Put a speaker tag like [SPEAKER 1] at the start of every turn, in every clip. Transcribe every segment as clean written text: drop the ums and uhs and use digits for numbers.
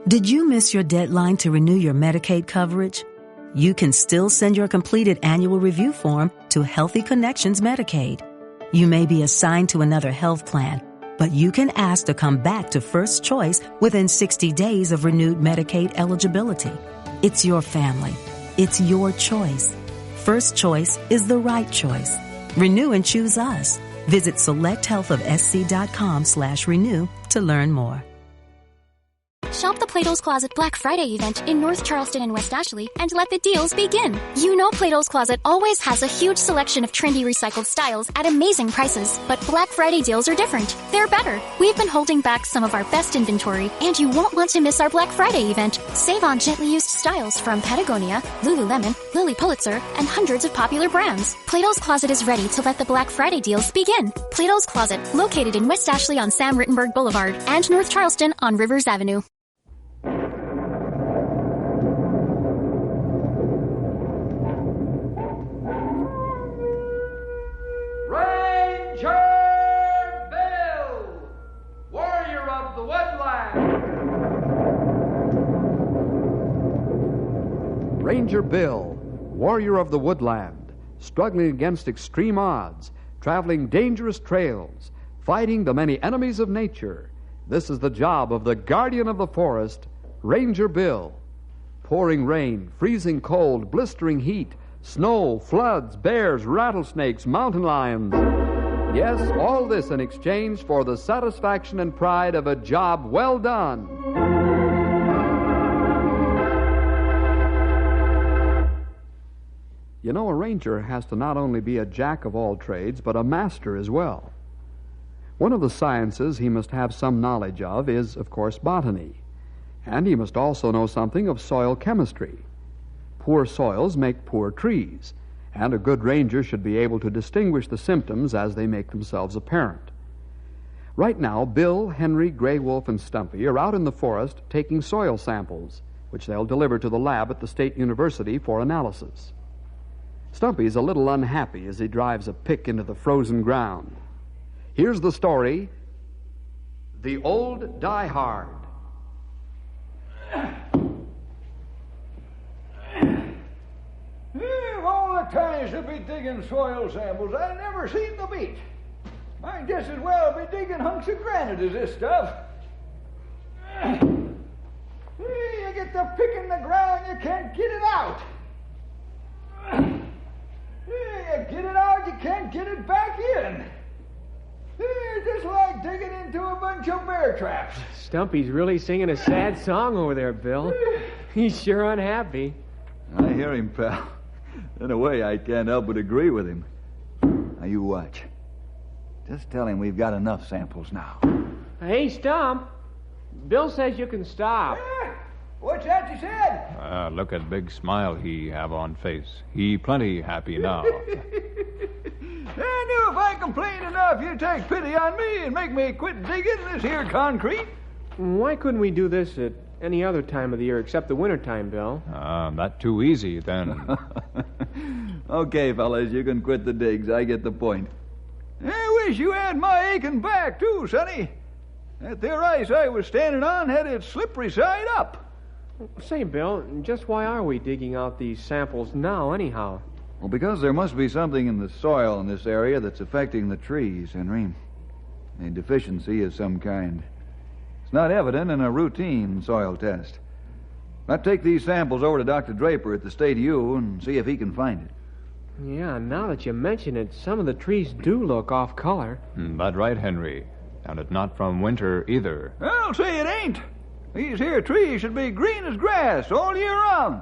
[SPEAKER 1] Did you miss your deadline to renew your Medicaid coverage? You can still send your completed annual review form to Healthy Connections Medicaid. You may be assigned to another health plan, but you can ask to come back to First Choice within 60 days of renewed Medicaid eligibility. It's your family. It's your choice. First Choice is the right choice. Renew and choose us. Visit selecthealthofsc.com/renew to learn more.
[SPEAKER 2] Shop the Plato's Closet Black Friday event in North Charleston and West Ashley and let the deals begin. You know Plato's Closet always has a huge selection of trendy recycled styles at amazing prices, but Black Friday deals are different. They're better. We've been holding back some of our best inventory, and you won't want to miss our Black Friday event. Save on gently used styles from Patagonia, Lululemon, Lilly Pulitzer, and hundreds of popular brands. Plato's Closet is ready to let the Black Friday deals begin. Plato's Closet, located in West Ashley on Sam Rittenberg Boulevard and North Charleston on Rivers Avenue.
[SPEAKER 3] Ranger Bill, warrior of the woodland, struggling against extreme odds, traveling dangerous trails, fighting the many enemies of nature. This is the job of the guardian of the forest, Ranger Bill. Pouring rain, freezing cold, blistering heat, snow, floods, bears, rattlesnakes, mountain lions. Yes, all this in exchange for the satisfaction and pride of a job well done. You know, a ranger has to not only be a jack of all trades, but a master as well. One of the sciences he must have some knowledge of is, of course, botany. And he must also know something of soil chemistry. Poor soils make poor trees, and a good ranger should be able to distinguish the symptoms as they make themselves apparent. Right now, Bill, Henry, Gray Wolf, and Stumpy are out in the forest taking soil samples, which they'll deliver to the lab at the State University for analysis. Stumpy's a little unhappy as he drives a pick into the frozen ground. Here's the story, The Old Diehard.
[SPEAKER 4] Of all the times to be digging soil samples, I never seen the beat. Might just as well be digging hunks of granite as this stuff. You get the pick in the ground, you can't get it out. You get it out, you can't get it back in. Just like digging into a bunch of bear traps.
[SPEAKER 5] Stumpy's really singing a sad song over there, Bill. He's sure unhappy.
[SPEAKER 6] I hear him, pal. In a way, I can't help but agree with him. Now, you watch. Just tell him we've got enough samples now.
[SPEAKER 5] Hey, Stump. Bill says you can stop.
[SPEAKER 4] What's that you said?
[SPEAKER 7] Look at big smile he have on face. He plenty happy now.
[SPEAKER 4] I knew if I complained enough, you'd take pity on me and make me quit digging this here concrete.
[SPEAKER 5] Why couldn't we do this at any other time of the year except the wintertime, Bill?
[SPEAKER 7] Not too easy, then.
[SPEAKER 6] Okay, fellas, you can quit the digs. I get the point.
[SPEAKER 4] I wish you had my aching back, too, Sonny. That there ice I was standing on had its slippery side up.
[SPEAKER 5] Say, Bill, just why are we digging out these samples now, anyhow?
[SPEAKER 6] Well, because there must be something in the soil in this area that's affecting the trees, Henry. A deficiency of some kind. It's not evident in a routine soil test. I'll take these samples over to Dr. Draper at the State U and see if he can find it.
[SPEAKER 5] Yeah, now that you mention it, some of the trees do look off color.
[SPEAKER 7] That's right, Henry. And it's not from winter either.
[SPEAKER 4] I'll say it ain't. These here trees should be green as grass all year round.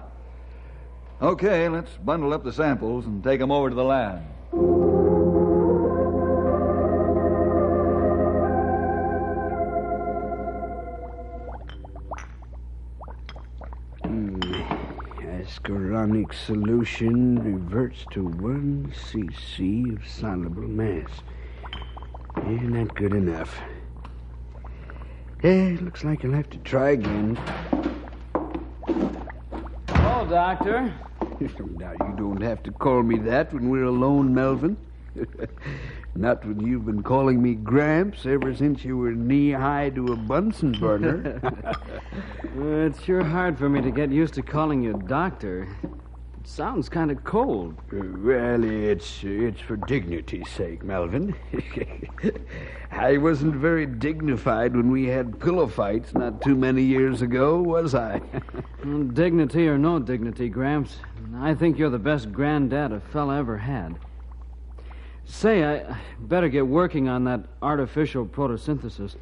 [SPEAKER 6] Okay, let's bundle up the samples and take them over to the lab.
[SPEAKER 8] Ascoronic solution reverts to 1 cc of soluble mass. Not good enough. Looks like I'll have to try again.
[SPEAKER 9] Oh, Doctor.
[SPEAKER 8] Now, you don't have to call me that when we're alone, Melvin. Not when you've been calling me Gramps ever since you were knee-high to a Bunsen burner.
[SPEAKER 9] It's sure hard for me to get used to calling you Doctor. It sounds kind of cold.
[SPEAKER 8] Well, it's for dignity's sake, Melvin. I wasn't very dignified when we had pillow fights not too many years ago, was I?
[SPEAKER 9] Dignity or no dignity, Gramps, I think you're the best granddad a fella ever had. Say, I better get working on that artificial photosynthesis.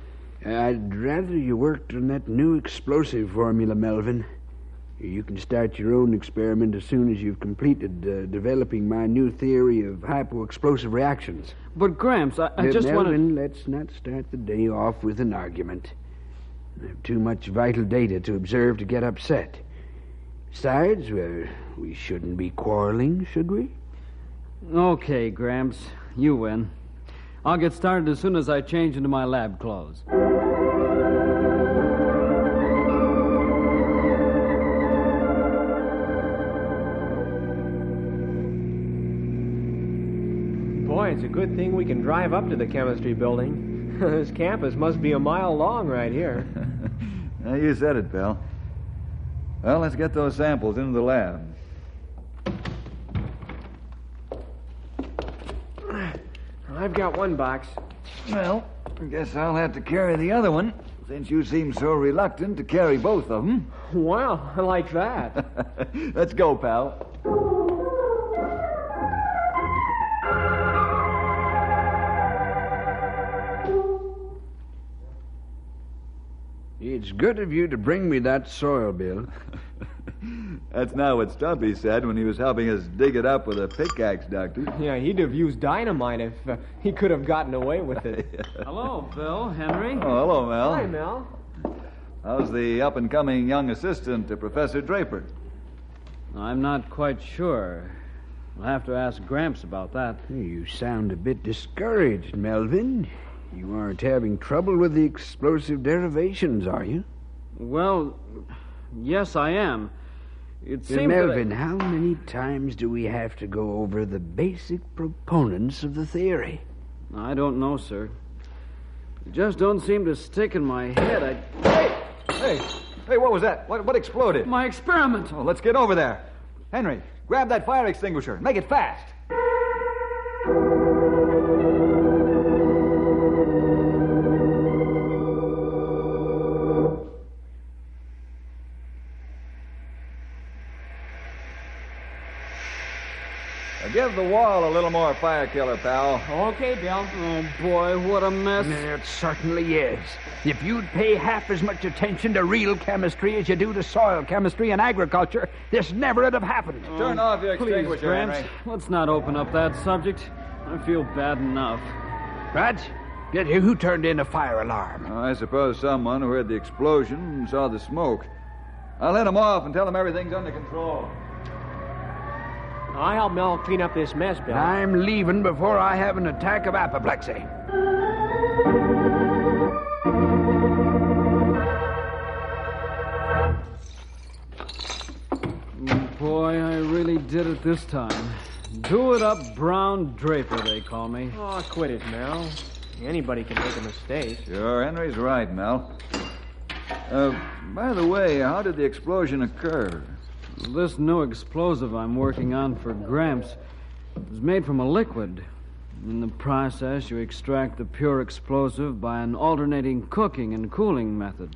[SPEAKER 8] I'd rather you worked on that new explosive formula, Melvin. You can start your own experiment as soon as you've completed developing my new theory of hypo-explosive reactions.
[SPEAKER 9] But, Gramps, I just want to...
[SPEAKER 8] Melvin, let's not start the day off with an argument. I have too much vital data to observe to get upset. Besides, well, we shouldn't be quarreling, should we?
[SPEAKER 9] Okay, Gramps, you win. I'll get started as soon as I change into my lab clothes.
[SPEAKER 5] Boy, it's a good thing we can drive up to the chemistry building. This campus must be a mile long right here.
[SPEAKER 6] Now, you said it, pal. Well, let's get those samples into the lab.
[SPEAKER 5] I've got one box.
[SPEAKER 6] Well, I guess I'll have to carry the other one, since you seem so reluctant to carry both of them.
[SPEAKER 5] Well, I like that.
[SPEAKER 6] Let's go, pal.
[SPEAKER 8] It's good of you to bring me that soil, Bill.
[SPEAKER 6] That's not what Stumpy said when he was helping us dig it up with a pickaxe, Doctor.
[SPEAKER 5] Yeah, he'd have used dynamite if he could have gotten away with it.
[SPEAKER 9] Hello, Bill, Henry.
[SPEAKER 6] Oh, hello, Mel.
[SPEAKER 5] Hi, Mel.
[SPEAKER 6] How's the up-and-coming young assistant to Professor Draper?
[SPEAKER 9] I'm not quite sure. I'll have to ask Gramps about that.
[SPEAKER 8] You sound a bit discouraged, Melvin. You aren't having trouble with the explosive derivations, are you?
[SPEAKER 9] Well, yes, I am. It seems
[SPEAKER 8] Melvin, how many times do we have to go over the basic proponents of the theory?
[SPEAKER 9] I don't know, sir. It just don't seem to stick in my head.
[SPEAKER 6] Hey, what was that? What exploded?
[SPEAKER 9] My experiment.
[SPEAKER 6] Oh, let's get over there. Henry, grab that fire extinguisher. Make it fast. Give the wall a little more fire killer, pal.
[SPEAKER 5] Okay, Bill.
[SPEAKER 9] Oh, boy, what a mess.
[SPEAKER 8] It certainly is. If you'd pay half as much attention to real chemistry as you do to soil chemistry and agriculture, this never would have happened.
[SPEAKER 6] Turn off your
[SPEAKER 9] Please,
[SPEAKER 6] extinguisher,
[SPEAKER 9] Gramps,
[SPEAKER 6] Henry.
[SPEAKER 9] let's not open up that subject. I feel bad enough.
[SPEAKER 8] Raj, who turned in a fire alarm?
[SPEAKER 6] Oh, I suppose someone who heard the explosion and saw the smoke. I'll let him off and tell him everything's under control.
[SPEAKER 5] I'll help Mel clean up this mess, Bill.
[SPEAKER 8] I'm leaving before I have an attack of apoplexy.
[SPEAKER 9] Boy, I really did it this time. Do it up, Brown Draper, they call me.
[SPEAKER 5] Oh, quit it, Mel. Anybody can make a mistake.
[SPEAKER 6] Sure, Henry's right, Mel. By the way, how did the explosion occur?
[SPEAKER 9] This new explosive I'm working on for Gramps is made from a liquid. In the process, you extract the pure explosive by an alternating cooking and cooling method.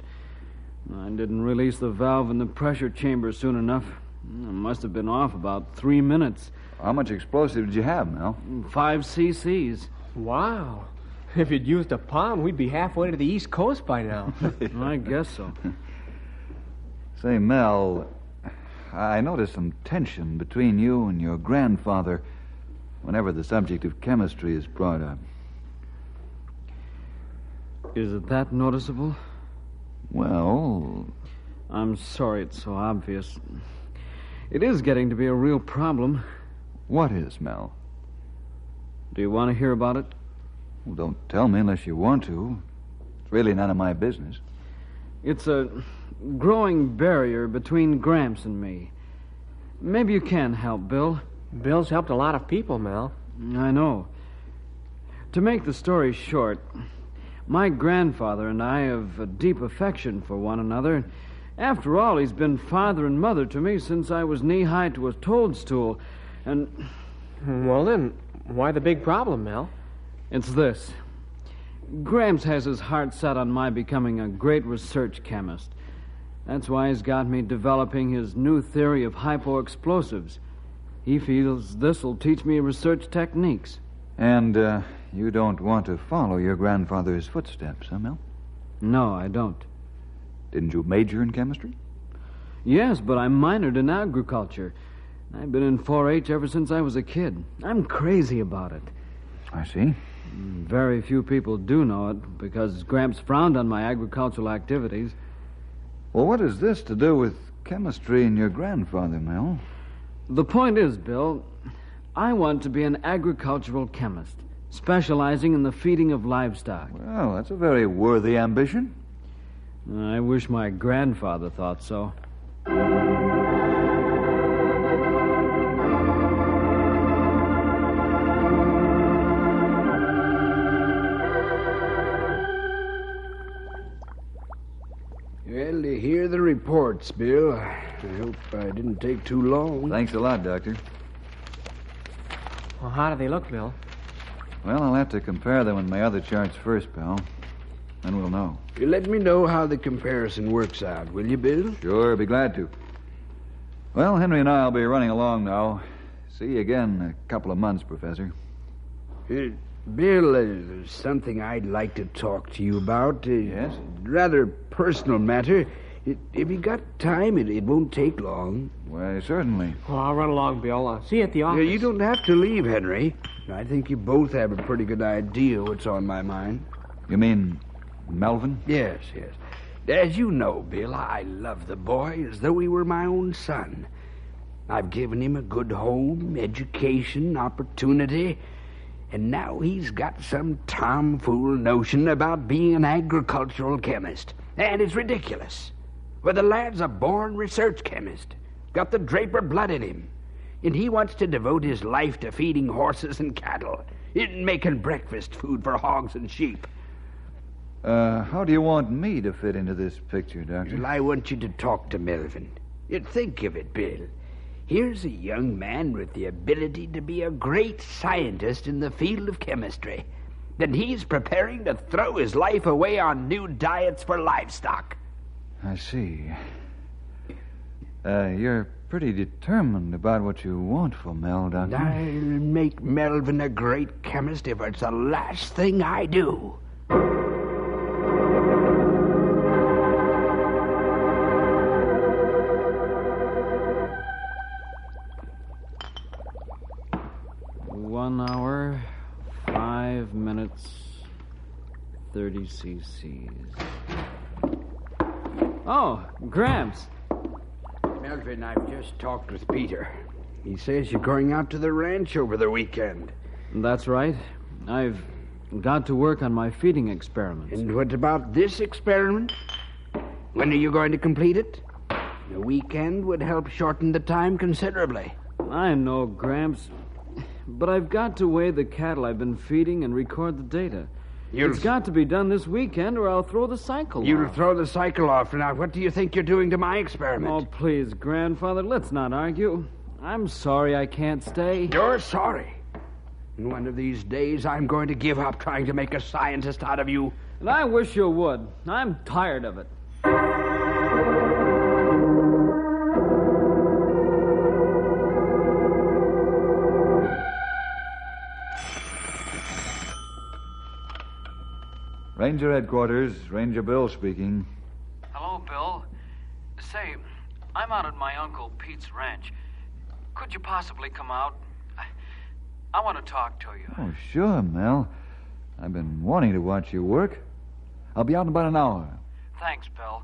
[SPEAKER 9] I didn't release the valve in the pressure chamber soon enough. I must have been off about 3 minutes.
[SPEAKER 6] How much explosive did you have, Mel?
[SPEAKER 9] 5 cc's.
[SPEAKER 5] Wow. If you'd used a pound, we'd be halfway to the East Coast by now.
[SPEAKER 9] I guess so.
[SPEAKER 6] Say, Mel, I noticed some tension between you and your grandfather whenever the subject of chemistry is brought up.
[SPEAKER 9] Is it that noticeable?
[SPEAKER 6] Well...
[SPEAKER 9] I'm sorry it's so obvious. It is getting to be a real problem.
[SPEAKER 6] What is, Mel?
[SPEAKER 9] Do you want to hear about it?
[SPEAKER 6] Well, don't tell me unless you want to. It's really none of my business.
[SPEAKER 9] It's a growing barrier between Gramps and me. Maybe you can help, Bill.
[SPEAKER 5] Bill's helped a lot of people, Mel.
[SPEAKER 9] I know. To make the story short, my grandfather and I have a deep affection for one another. After all, he's been father and mother to me since I was knee-high to a toadstool, and...
[SPEAKER 5] Well, then, why the big problem, Mel?
[SPEAKER 9] It's this. Gramps has his heart set on my becoming a great research chemist. That's why he's got me developing his new theory of hypoexplosives. He feels this'll teach me research techniques.
[SPEAKER 6] And, you don't want to follow your grandfather's footsteps, huh, Mel?
[SPEAKER 9] No, I don't.
[SPEAKER 6] Didn't you major in chemistry?
[SPEAKER 9] Yes, but I minored in agriculture. I've been in 4-H ever since I was a kid. I'm crazy about it.
[SPEAKER 6] I see.
[SPEAKER 9] Very few people do know it, because Gramps frowned on my agricultural activities.
[SPEAKER 6] Well, what has this to do with chemistry and your grandfather, Mel?
[SPEAKER 9] The point is, Bill, I want to be an agricultural chemist, specializing in the feeding of livestock.
[SPEAKER 6] Well, that's a very worthy ambition.
[SPEAKER 9] I wish my grandfather thought so.
[SPEAKER 8] Well, to hear the reports, Bill. I hope I didn't take too long.
[SPEAKER 6] Thanks a lot, Doctor.
[SPEAKER 5] Well, how do they look, Bill?
[SPEAKER 6] Well, I'll have to compare them with my other charts first, pal. Then we'll know.
[SPEAKER 8] You let me know how the comparison works out, will you, Bill?
[SPEAKER 6] Sure, be glad to. Well, Henry and I'll be running along now. See you again in a couple of months, Professor.
[SPEAKER 8] Bill, there's something I'd like to talk to you about.
[SPEAKER 6] Yes?
[SPEAKER 8] Rather personal matter. If you got time, it won't take long.
[SPEAKER 6] Why, certainly.
[SPEAKER 5] Well, I'll run along, Bill. See you at the office.
[SPEAKER 8] You don't have to leave, Henry. I think you both have a pretty good idea what's on my mind.
[SPEAKER 6] You mean Melvin?
[SPEAKER 8] Yes. As you know, Bill, I love the boy as though he were my own son. I've given him a good home, education, opportunity, and now he's got some tomfool notion about being an agricultural chemist. And it's ridiculous. Well, the lad's a born research chemist, got the Draper blood in him, and he wants to devote his life to feeding horses and cattle, and making breakfast food for hogs and sheep.
[SPEAKER 6] How do you want me to fit into this picture, Doctor?
[SPEAKER 8] Well, I want you to talk to Melvin. You'd think of it, Bill. Here's a young man with the ability to be a great scientist in the field of chemistry. Then he's preparing to throw his life away on new diets for livestock.
[SPEAKER 6] I see. You're pretty determined about what you want for Mel, Doctor.
[SPEAKER 8] I'll make Melvin a great chemist if it's the last thing I do.
[SPEAKER 9] One hour, 5 minutes, 30 cc's. Oh, Gramps.
[SPEAKER 8] Melvin, I've just talked with Peter. He says you're going out to the ranch over the weekend.
[SPEAKER 9] That's right. I've got to work on my feeding experiments.
[SPEAKER 8] And what about this experiment? When are you going to complete it? The weekend would help shorten the time considerably.
[SPEAKER 9] I know, Gramps, but I've got to weigh the cattle I've been feeding and record the data. It's got to be done this weekend or I'll throw the cycle off.
[SPEAKER 8] You'll throw the cycle off. Now, what do you think you're doing to my experiment?
[SPEAKER 9] Oh, please, Grandfather, let's not argue. I'm sorry I can't stay.
[SPEAKER 8] You're sorry? One of these days, I'm going to give up trying to make a scientist out of you.
[SPEAKER 9] And I wish you would. I'm tired of it.
[SPEAKER 6] Ranger Headquarters, Ranger Bill speaking.
[SPEAKER 9] Hello, Bill. Say, I'm out at my Uncle Pete's ranch. Could you possibly come out? I want to talk to you.
[SPEAKER 6] Oh, sure, Mel. I've been wanting to watch you work. I'll be out in about an hour.
[SPEAKER 9] Thanks, Bill.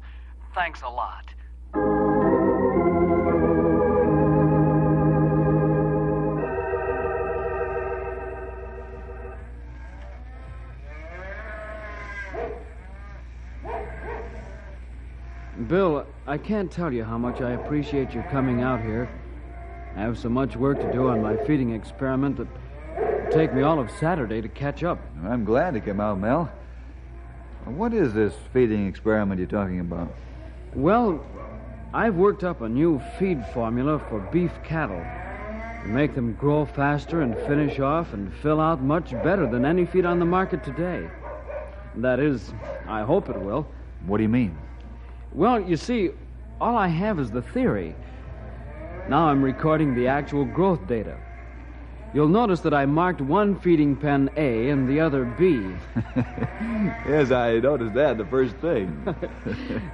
[SPEAKER 9] Thanks a lot. Bill, I can't tell you how much I appreciate your coming out here. I have so much work to do on my feeding experiment that take me all of Saturday to catch up.
[SPEAKER 6] I'm glad to come out, Mel. What is this feeding experiment you're talking about?
[SPEAKER 9] Well, I've worked up a new feed formula for beef cattle. To make them grow faster and finish off and fill out much better than any feed on the market today. That is, I hope it will.
[SPEAKER 6] What do you mean?
[SPEAKER 9] Well, you see, all I have is the theory. Now I'm recording the actual growth data. You'll notice that I marked one feeding pen A and the other B.
[SPEAKER 6] Yes, I noticed that the first thing.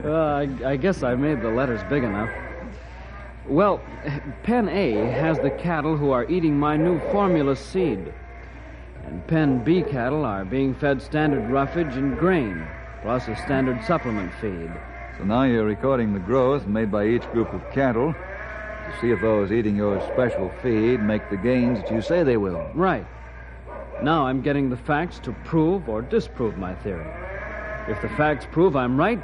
[SPEAKER 9] I guess I made the letters big enough. Well, pen A has the cattle who are eating my new formula seed. And pen B cattle are being fed standard roughage and grain, plus a standard supplement feed.
[SPEAKER 6] So now you're recording the growth made by each group of cattle to see if those eating your special feed make the gains that you say they will.
[SPEAKER 9] Right. Now I'm getting the facts to prove or disprove my theory. If the facts prove I'm right,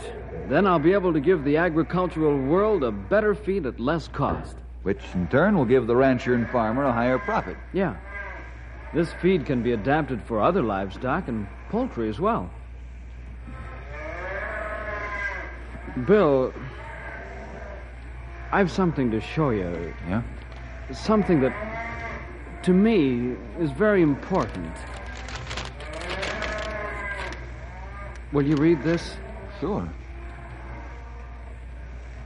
[SPEAKER 9] then I'll be able to give the agricultural world a better feed at less cost.
[SPEAKER 6] Which in turn will give the rancher and farmer a higher profit.
[SPEAKER 9] Yeah. This feed can be adapted for other livestock and poultry as well. Bill, I've something to show you.
[SPEAKER 6] Yeah?
[SPEAKER 9] Something that, to me, is very important. Will you read this?
[SPEAKER 6] Sure.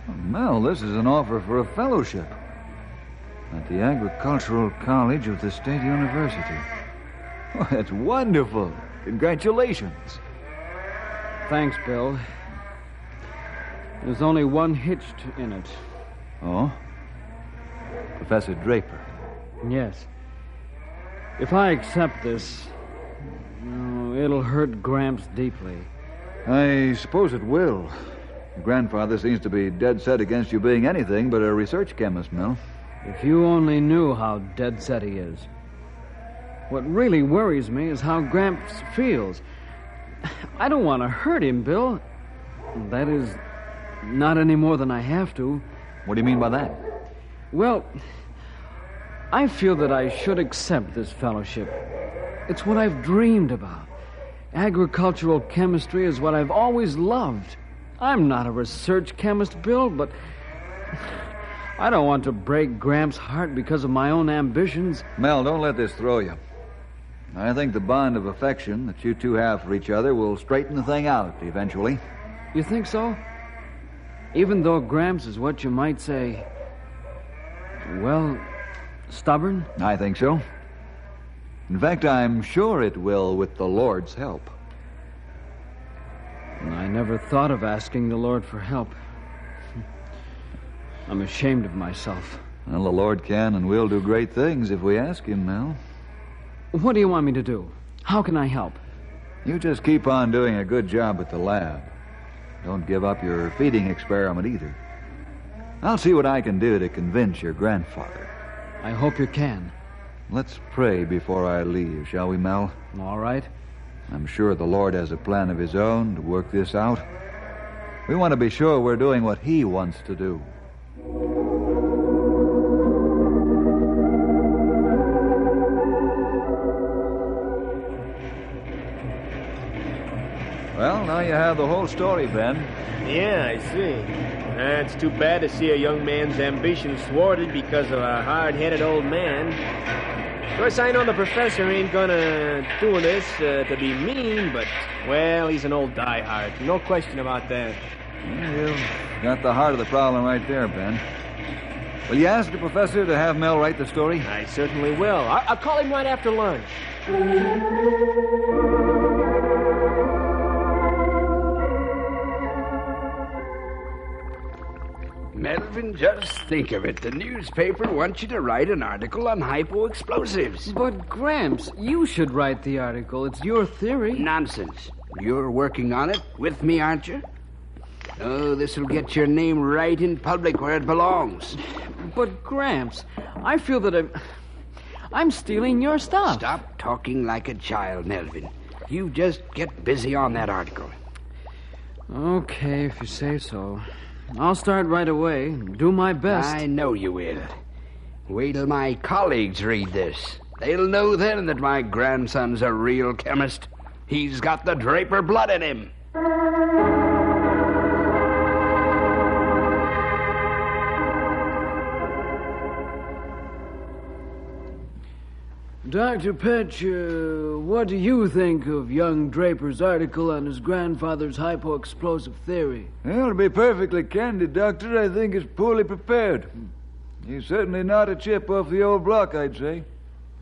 [SPEAKER 6] Oh, Mel, this is an offer for a fellowship at the Agricultural College of the State University. Oh, that's wonderful. Congratulations.
[SPEAKER 9] Thanks, Bill. There's only one hitch in it.
[SPEAKER 6] Oh? Professor Draper.
[SPEAKER 9] Yes. If I accept this, it'll hurt Gramps deeply.
[SPEAKER 6] I suppose it will. Your grandfather seems to be dead set against you being anything but a research chemist, Mel.
[SPEAKER 9] If you only knew how dead set he is. What really worries me is how Gramps feels. I don't want to hurt him, Bill. That is, not any more than I have to.
[SPEAKER 6] What do you mean by that?
[SPEAKER 9] Well, I feel that I should accept this fellowship. It's what I've dreamed about. Agricultural chemistry is what I've always loved. I'm not a research chemist, Bill, but I don't want to break Gramps' heart because of my own ambitions.
[SPEAKER 6] Mel, don't let this throw you. I think the bond of affection that you two have for each other will straighten the thing out eventually.
[SPEAKER 9] You think so? Even though Gramps is what you might say, well, stubborn?
[SPEAKER 6] I think so. In fact, I'm sure it will with the Lord's help.
[SPEAKER 9] I never thought of asking the Lord for help. I'm ashamed of myself.
[SPEAKER 6] Well, the Lord can and will do great things if we ask Him, Mel.
[SPEAKER 9] What do you want me to do? How can I help?
[SPEAKER 6] You just keep on doing a good job at the lab. Don't give up your feeding experiment either. I'll see what I can do to convince your grandfather.
[SPEAKER 9] I hope you can.
[SPEAKER 6] Let's pray before I leave, shall we, Mel?
[SPEAKER 9] All right.
[SPEAKER 6] I'm sure the Lord has a plan of His own to work this out. We want to be sure we're doing what He wants to do. Well, now you have the whole story, Ben.
[SPEAKER 5] Yeah, I see. It's too bad to see a young man's ambition thwarted because of a hard-headed old man. Of course, I know the professor ain't gonna do this to be mean, but, well, he's an old diehard. No question about that.
[SPEAKER 6] You got the heart of the problem right there, Ben. Will you ask the professor to have Mel write the story?
[SPEAKER 5] I certainly will. I'll call him right after lunch.
[SPEAKER 8] Melvin, just think of it. The newspaper wants you to write an article on hypo-explosives.
[SPEAKER 9] But, Gramps, you should write the article. It's your theory.
[SPEAKER 8] Nonsense. You're working on it with me, aren't you? Oh, this'll get your name right in public where it belongs.
[SPEAKER 9] But, Gramps, I feel that I'm stealing your stuff.
[SPEAKER 8] Stop talking like a child, Melvin. You just get busy on that article.
[SPEAKER 9] Okay, if you say so. I'll start right away. Do my best.
[SPEAKER 8] I know you will. Wait till my colleagues read this. They'll know then that my grandson's a real chemist. He's got the Draper blood in him.
[SPEAKER 9] Dr. Petch, what do you think of young Draper's article on his grandfather's hypo-explosive theory?
[SPEAKER 6] Well, to be perfectly candid, Doctor, I think it's poorly prepared. He's certainly not a chip off the old block, I'd say.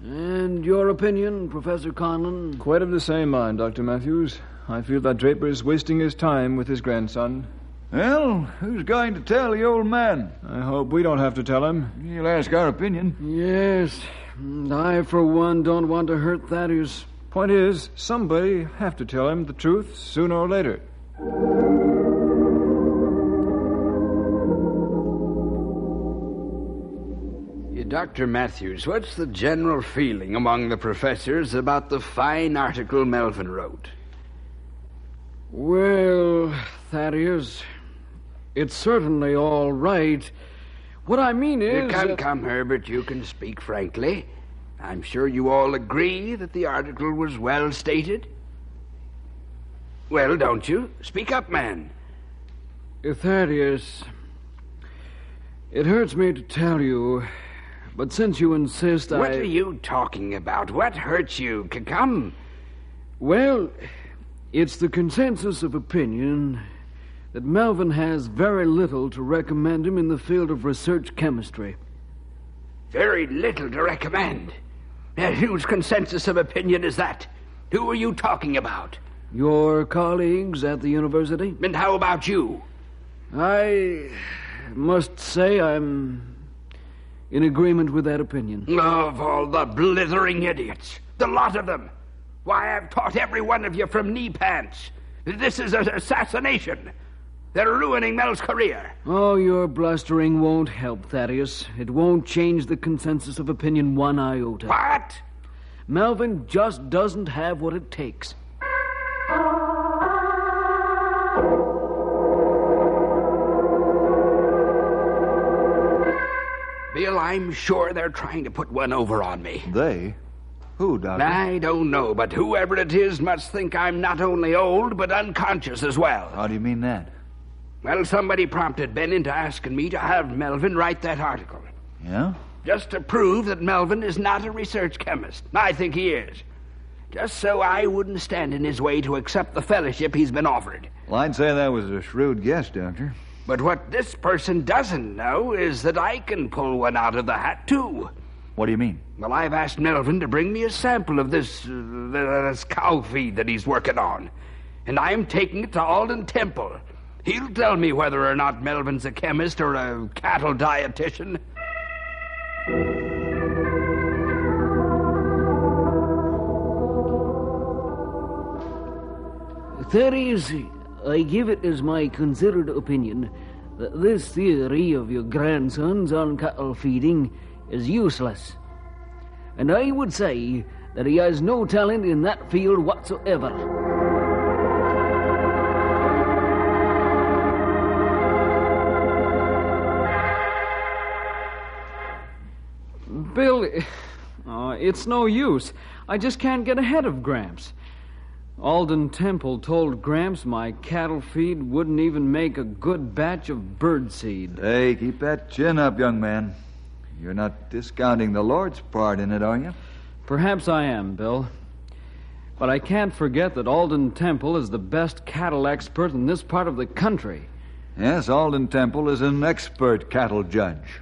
[SPEAKER 9] And your opinion, Professor Conlon?
[SPEAKER 7] Quite of the same mind, Dr. Matthews. I feel that Draper is wasting his time with his grandson.
[SPEAKER 6] Well, who's going to tell the old man?
[SPEAKER 7] I hope we don't have to tell him.
[SPEAKER 6] He'll ask our opinion.
[SPEAKER 9] Yes. And I, for one, don't want to hurt Thaddeus.
[SPEAKER 7] Point is, somebody have to tell him the truth sooner or later.
[SPEAKER 8] Dr. Matthews, what's the general feeling among the professors about the fine article Melvin wrote?
[SPEAKER 9] Well, Thaddeus, it's certainly all right. What I mean is...
[SPEAKER 8] Come, Herbert, you can speak frankly. I'm sure you all agree that the article was well stated. Well, don't you? Speak up, man.
[SPEAKER 9] Thaddeus, it hurts me to tell you, but since you insist,
[SPEAKER 8] What are you talking about? What hurts you? Come.
[SPEAKER 9] Well, it's the consensus of opinion that Melvin has very little to recommend him in the field of research chemistry.
[SPEAKER 8] Very little to recommend? Whose consensus of opinion is that? Who are you talking about?
[SPEAKER 9] Your colleagues at the university?
[SPEAKER 8] And how about you?
[SPEAKER 9] I must say I'm in agreement with that opinion.
[SPEAKER 8] Of all the blithering idiots, the lot of them. Why, I've taught every one of you from knee pants. This is an assassination. They're ruining Mel's career.
[SPEAKER 9] Oh, your blustering won't help, Thaddeus. It won't change the consensus of opinion one iota.
[SPEAKER 8] What?
[SPEAKER 9] Melvin just doesn't have what it takes.
[SPEAKER 8] Bill, I'm sure they're trying to put one over on me.
[SPEAKER 6] They? Who, Doctor?
[SPEAKER 8] I don't know, but whoever it is must think I'm not only old, but unconscious as well.
[SPEAKER 6] How do you mean that?
[SPEAKER 8] Well, somebody prompted Ben into asking me to have Melvin write that article.
[SPEAKER 6] Yeah?
[SPEAKER 8] Just to prove that Melvin is not a research chemist. I think he is. Just so I wouldn't stand in his way to accept the fellowship he's been offered.
[SPEAKER 6] Well, I'd say that was a shrewd guess, Doctor.
[SPEAKER 8] But what this person doesn't know is that I can pull one out of the hat, too.
[SPEAKER 6] What do you mean?
[SPEAKER 8] Well, I've asked Melvin to bring me a sample of this cow feed that he's working on. And I'm taking it to Alden Temple. He'll tell me whether or not Melvin's a chemist or a cattle dietitian.
[SPEAKER 9] Thaddeus, I give it as my considered opinion that this theory of your grandson's on cattle feeding is useless. And I would say that he has no talent in that field whatsoever. Bill, it's no use. I just can't get ahead of Gramps. Alden Temple told Gramps my cattle feed wouldn't even make a good batch of birdseed.
[SPEAKER 6] Hey, keep that chin up, young man. You're not discounting the Lord's part in it, are you?
[SPEAKER 9] Perhaps I am, Bill. But I can't forget that Alden Temple is the best cattle expert in this part of the country.
[SPEAKER 6] Yes, Alden Temple is an expert cattle judge.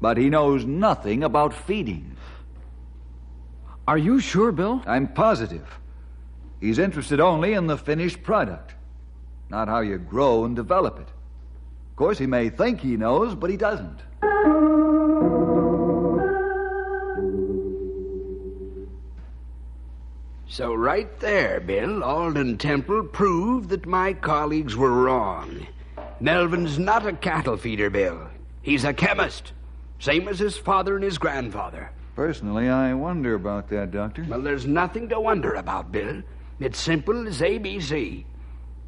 [SPEAKER 6] But he knows nothing about feeding.
[SPEAKER 9] Are you sure, Bill?
[SPEAKER 6] I'm positive. He's interested only in the finished product, not how you grow and develop it. Of course, he may think he knows, but he doesn't.
[SPEAKER 8] So right there, Bill, Alden Temple proved that my colleagues were wrong. Melvin's not a cattle feeder, Bill. He's a chemist, same as his father and his grandfather.
[SPEAKER 6] Personally, I wonder about that, Doctor.
[SPEAKER 8] Well, there's nothing to wonder about, Bill. It's simple as ABC.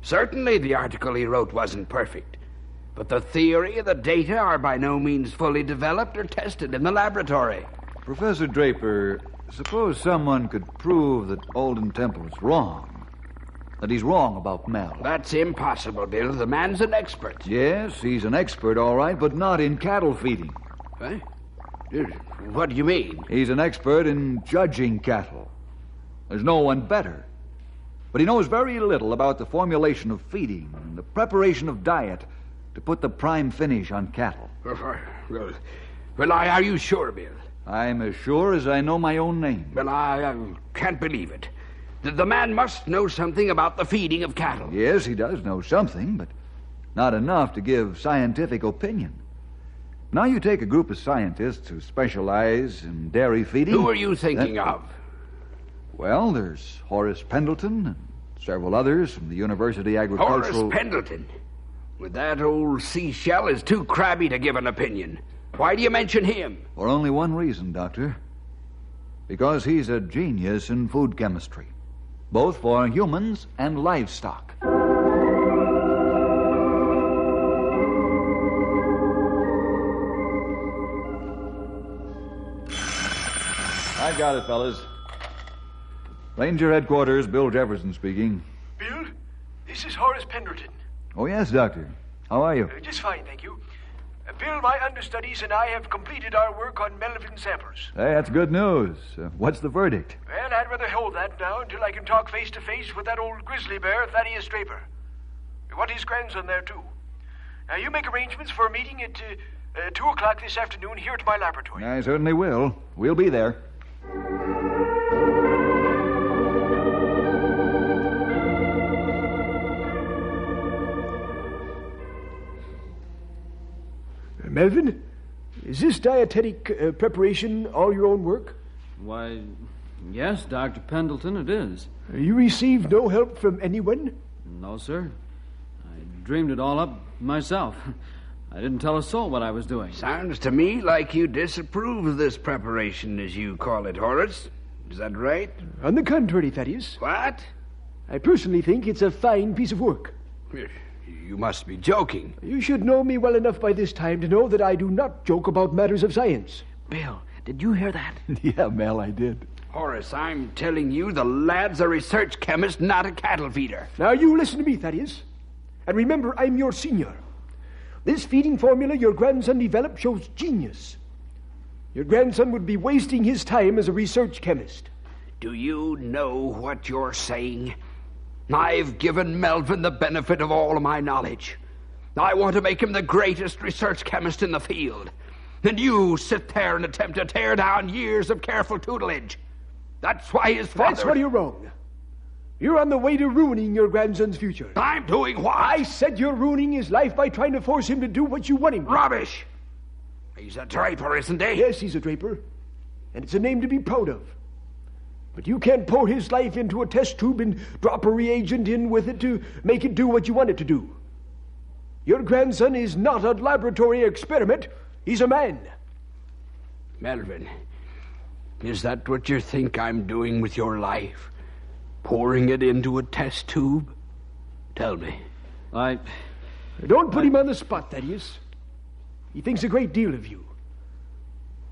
[SPEAKER 8] Certainly the article he wrote wasn't perfect, but the theory and the data are by no means fully developed or tested in the laboratory.
[SPEAKER 6] Professor Draper, suppose someone could prove that Alden Temple's wrong. That he's wrong about Mel.
[SPEAKER 8] That's impossible, Bill. The man's an expert.
[SPEAKER 6] Yes, he's an expert, all right, but not in cattle feeding.
[SPEAKER 8] Eh? What do you mean?
[SPEAKER 6] He's an expert in judging cattle. There's no one better. But he knows very little about the formulation of feeding and the preparation of diet to put the prime finish on cattle.
[SPEAKER 8] Well, are you sure, Bill?
[SPEAKER 6] I'm as sure as I know my own name.
[SPEAKER 8] Well, I can't believe it. The man must know something about the feeding of cattle.
[SPEAKER 6] Yes, he does know something, but not enough to give scientific opinion. Now you take a group of scientists who specialize in dairy feeding.
[SPEAKER 8] Who are you thinking of?
[SPEAKER 6] Well, there's Horace Pendleton and several others from the University Agricultural...
[SPEAKER 8] Horace Pendleton? Well, that old seashell is too crabby to give an opinion. Why do you mention him?
[SPEAKER 6] For only one reason, Doctor. Because he's a genius in food chemistry, both for humans and livestock. I got it, fellas. Ranger Headquarters, Bill Jefferson speaking.
[SPEAKER 10] Bill, this is Horace Pendleton.
[SPEAKER 6] Oh, yes, Doctor. How are you?
[SPEAKER 10] Just fine, thank you. Bill, my understudies and I have completed our work on Melvin samples.
[SPEAKER 6] Hey, that's good news. What's the verdict?
[SPEAKER 10] Well, I'd rather hold that now until I can talk face-to-face with that old grizzly bear, Thaddeus Draper. We want his grandson there, too. Now, you make arrangements for a meeting at 2 o'clock this afternoon here at my laboratory.
[SPEAKER 6] I certainly will. We'll be there.
[SPEAKER 11] Melvin, is this dietetic preparation all your own work?
[SPEAKER 9] Why, yes, Dr. Pendleton, it is.
[SPEAKER 11] You received no help from anyone?
[SPEAKER 9] No, sir. I dreamed it all up myself. I didn't tell a soul what I was doing.
[SPEAKER 8] Sounds to me like you disapprove of this preparation, as you call it, Horace. Is that right?
[SPEAKER 11] On the contrary, Thaddeus.
[SPEAKER 8] What?
[SPEAKER 11] I personally think it's a fine piece of work.
[SPEAKER 8] You must be joking.
[SPEAKER 11] You should know me well enough by this time to know that I do not joke about matters of science.
[SPEAKER 8] Bill, did you hear that?
[SPEAKER 6] Yeah, Mel, I did.
[SPEAKER 8] Horace, I'm telling you, the lad's a research chemist, not a cattle feeder.
[SPEAKER 11] Now, you listen to me, Thaddeus. And remember, I'm your senior. This feeding formula your grandson developed shows genius. Your grandson would be wasting his time as a research chemist.
[SPEAKER 8] Do you know what you're saying? I've given Melvin the benefit of all of my knowledge. I want to make him the greatest research chemist in the field. And you sit there and attempt to tear down years of careful tutelage. That's why his father...
[SPEAKER 11] That's where you're wrong. You're on the way to ruining your grandson's future.
[SPEAKER 8] I'm doing what?
[SPEAKER 11] I said you're ruining his life by trying to force him to do what you want him to.
[SPEAKER 8] Rubbish! He's a draper, isn't he?
[SPEAKER 11] Yes, he's a draper. And it's a name to be proud of. But you can't pour his life into a test tube and drop a reagent in with it to make it do what you want it to do. Your grandson is not a laboratory experiment. He's a man.
[SPEAKER 8] Melvin, is that what you think I'm doing with your life? Pouring it into a test tube? Tell me.
[SPEAKER 11] Don't put him on the spot, Thaddeus. He thinks a great deal of you.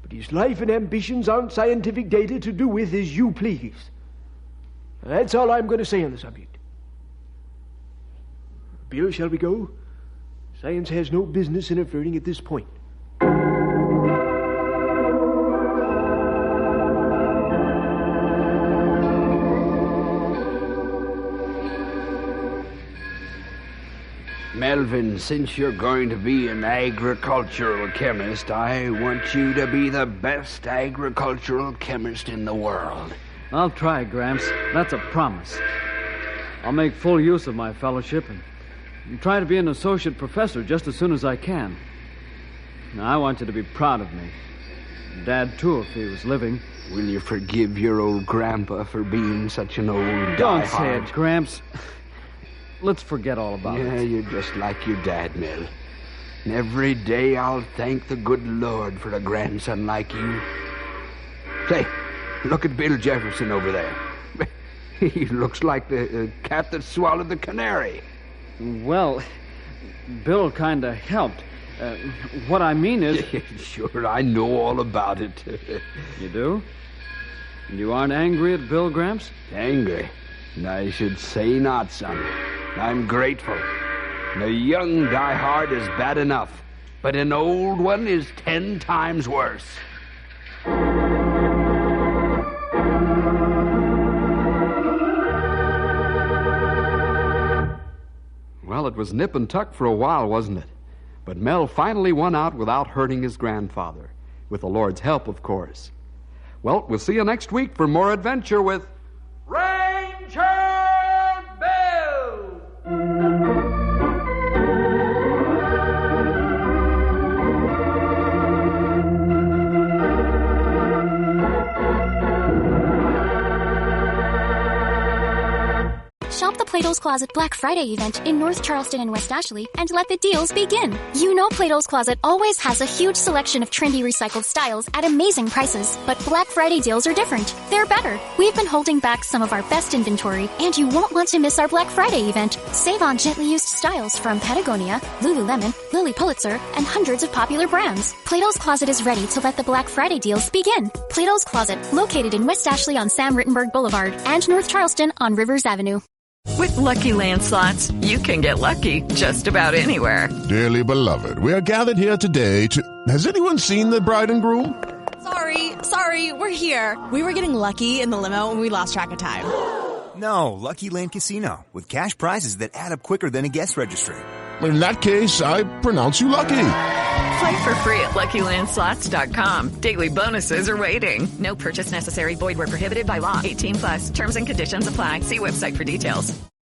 [SPEAKER 11] But his life and ambitions aren't scientific data to do with as you please. That's all I'm going to say on the subject. Bill, shall we go? Science has no business interfering at this point.
[SPEAKER 8] Melvin, since you're going to be an agricultural chemist, I want you to be the best agricultural chemist in the world.
[SPEAKER 9] I'll try, Gramps. That's a promise. I'll make full use of my fellowship and try to be an associate professor just as soon as I can. Now, I want you to be proud of me. Dad, too, if he was living.
[SPEAKER 8] Will you forgive your old grandpa for being such an old
[SPEAKER 9] Don't
[SPEAKER 8] diehard?
[SPEAKER 9] say it, Gramps. Let's forget all about it.
[SPEAKER 8] Yeah, you're just like your dad, Mel. And every day I'll thank the good Lord for a grandson like you. Say, look at Bill Jefferson over there. He looks like the cat that swallowed the canary.
[SPEAKER 9] Well, Bill kind of helped. What I mean is...
[SPEAKER 8] Sure, I know all about it.
[SPEAKER 9] You do? You aren't angry at Bill, Gramps?
[SPEAKER 8] Angry? I should say not, son. I'm grateful. A young diehard is bad enough, but an old one is 10 times worse.
[SPEAKER 3] Well, it was nip and tuck for a while, wasn't it? But Mel finally won out without hurting his grandfather. With the Lord's help, of course. Well, we'll see you next week for more adventure with Ranger Bill!
[SPEAKER 2] Shop the Plato's Closet Black Friday event in North Charleston and West Ashley and let the deals begin. You know Plato's Closet always has a huge selection of trendy recycled styles at amazing prices, but Black Friday deals are different. They're better. We've been holding back some of our best inventory, and you won't want to miss our Black Friday event. Save on gently used styles from Patagonia, Lululemon, Lilly Pulitzer, and hundreds of popular brands. Plato's Closet is ready to let the Black Friday deals begin. Plato's Closet, located in West Ashley on Sam Rittenberg Boulevard and North Charleston on Rivers Avenue.
[SPEAKER 12] With Lucky Land Slots, you can get lucky just about anywhere.
[SPEAKER 13] Dearly beloved, we are gathered here today to... Has anyone seen the bride and groom?
[SPEAKER 14] Sorry, we're here. We were getting lucky in the limo and we lost track of time.
[SPEAKER 15] No, Lucky Land Casino, with cash prizes that add up quicker than a guest registry.
[SPEAKER 13] In that case, I pronounce you lucky.
[SPEAKER 12] Play for free at LuckyLandSlots.com. Daily bonuses are waiting. No purchase necessary. Void where prohibited by law. 18+. Terms and conditions apply. See website for details.